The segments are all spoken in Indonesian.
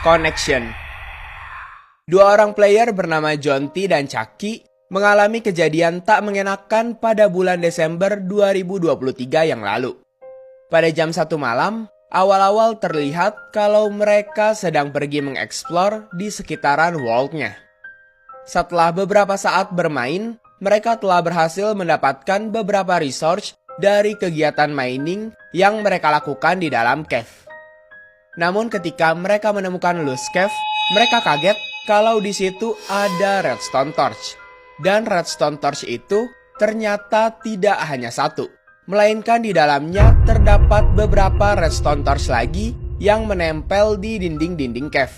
Connection. Dua orang player bernama Jonty dan Chucky mengalami kejadian tak mengenakan pada bulan Desember 2023 yang lalu. Pada jam 1 malam, awal-awal terlihat kalau mereka sedang pergi mengeksplor di sekitaran world-nya. Setelah beberapa saat bermain, mereka telah berhasil mendapatkan beberapa resource dari kegiatan mining yang mereka lakukan di dalam cave. Namun ketika mereka menemukan loose cave, mereka kaget kalau di situ ada redstone torch. Dan redstone torch itu ternyata tidak hanya satu, melainkan di dalamnya terdapat beberapa redstone torch lagi yang menempel di dinding-dinding cave.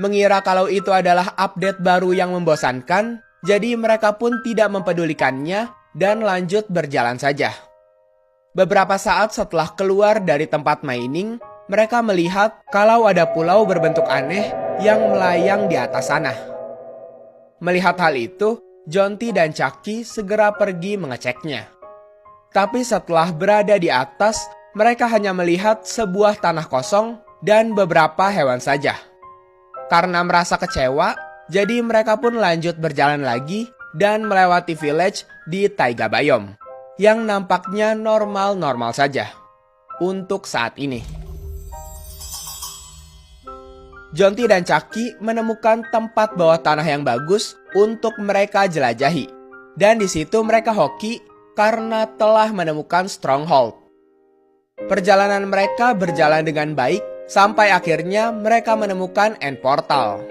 Mengira kalau itu adalah update baru yang membosankan, jadi mereka pun tidak mempedulikannya dan lanjut berjalan saja. Beberapa saat setelah keluar dari tempat mining, mereka melihat kalau ada pulau berbentuk aneh yang melayang di atas sana. Melihat hal itu, Jonty dan Chucky segera pergi mengeceknya. Tapi setelah berada di atas, mereka hanya melihat sebuah tanah kosong dan beberapa hewan saja. Karena merasa kecewa, jadi mereka pun lanjut berjalan lagi dan melewati village di Taiga Biome, yang nampaknya normal-normal saja untuk saat ini. Jonty dan Chucky menemukan tempat bawah tanah yang bagus untuk mereka jelajahi. Dan di situ mereka hoki karena telah menemukan stronghold. Perjalanan mereka berjalan dengan baik sampai akhirnya mereka menemukan end portal.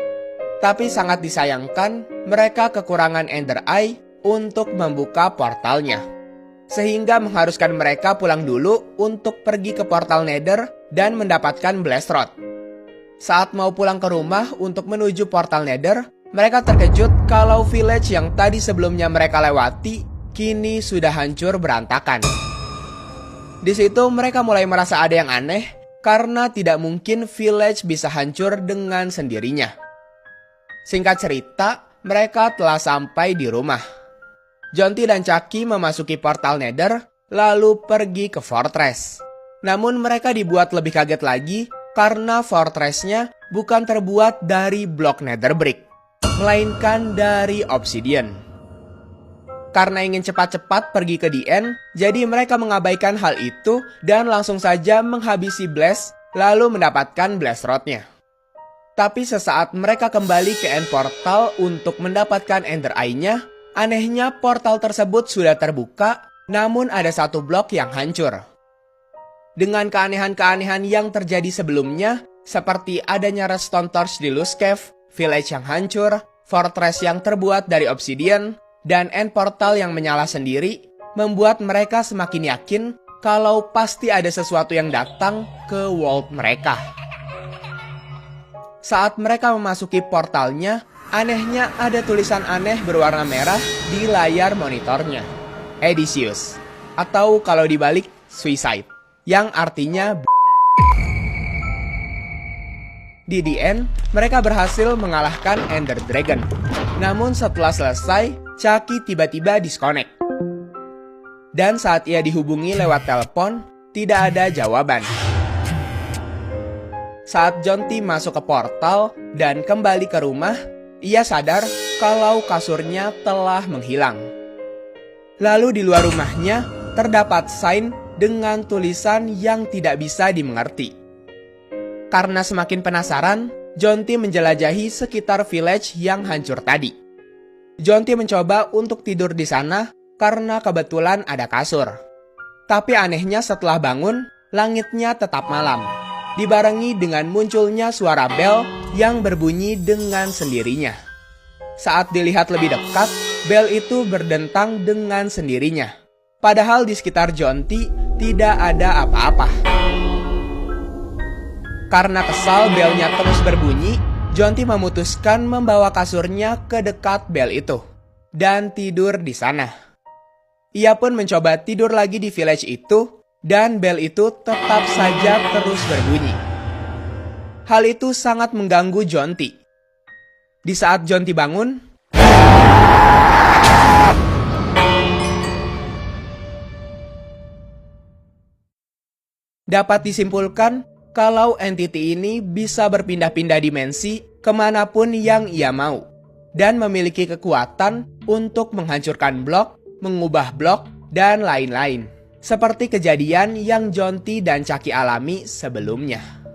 Tapi sangat disayangkan mereka kekurangan Ender Eye untuk membuka portalnya. Sehingga mengharuskan mereka pulang dulu untuk pergi ke portal Nether dan mendapatkan Blast Rod. Saat mau pulang ke rumah untuk menuju portal Nether, mereka terkejut kalau village yang tadi sebelumnya mereka lewati kini sudah hancur berantakan. Di situ mereka mulai merasa ada yang aneh karena tidak mungkin village bisa hancur dengan sendirinya. Singkat cerita, mereka telah sampai di rumah. Jonty dan Chucky memasuki portal Nether lalu pergi ke fortress. Namun mereka dibuat lebih kaget lagi karena fortressnya bukan terbuat dari blok nether brick, melainkan dari obsidian. Karena ingin cepat-cepat pergi ke the end, jadi mereka mengabaikan hal itu dan langsung saja menghabisi blast lalu mendapatkan blast rodnya. Tapi sesaat mereka kembali ke end portal untuk mendapatkan Ender Eye-nya, anehnya portal tersebut sudah terbuka, namun ada satu blok yang hancur. Dengan keanehan-keanehan yang terjadi sebelumnya, seperti adanya redstone torch di loose cave, village yang hancur, fortress yang terbuat dari obsidian, dan end portal yang menyala sendiri, membuat mereka semakin yakin kalau pasti ada sesuatu yang datang ke world mereka. Saat mereka memasuki portalnya, anehnya ada tulisan aneh berwarna merah di layar monitornya. Edisius, atau kalau dibalik, suicide. Yang artinya di the end, mereka berhasil mengalahkan Ender Dragon. Namun setelah selesai, Chucky tiba-tiba disconnect. Dan saat ia dihubungi lewat telepon, tidak ada jawaban. Saat Jonty masuk ke portal dan kembali ke rumah, ia sadar kalau kasurnya telah menghilang. Lalu di luar rumahnya, terdapat sign dengan tulisan yang tidak bisa dimengerti. Karena semakin penasaran, Jonty menjelajahi sekitar village yang hancur tadi. Jonty mencoba untuk tidur di sana karena kebetulan ada kasur. Tapi anehnya setelah bangun, langitnya tetap malam, dibarengi dengan munculnya suara bel yang berbunyi dengan sendirinya. Saat dilihat lebih dekat, bel itu berdentang dengan sendirinya. Padahal di sekitar Jonty tidak ada apa-apa. Karena kesal belnya terus berbunyi, Jonty memutuskan membawa kasurnya ke dekat bel itu dan tidur di sana. Ia pun mencoba tidur lagi di village itu dan bel itu tetap saja terus berbunyi. Hal itu sangat mengganggu Jonty. Di saat Jonty bangun, dapat disimpulkan kalau entity ini bisa berpindah-pindah dimensi kemanapun yang ia mau, dan memiliki kekuatan untuk menghancurkan blok, mengubah blok, dan lain-lain. Seperti kejadian yang Jonty dan Chucky alami sebelumnya.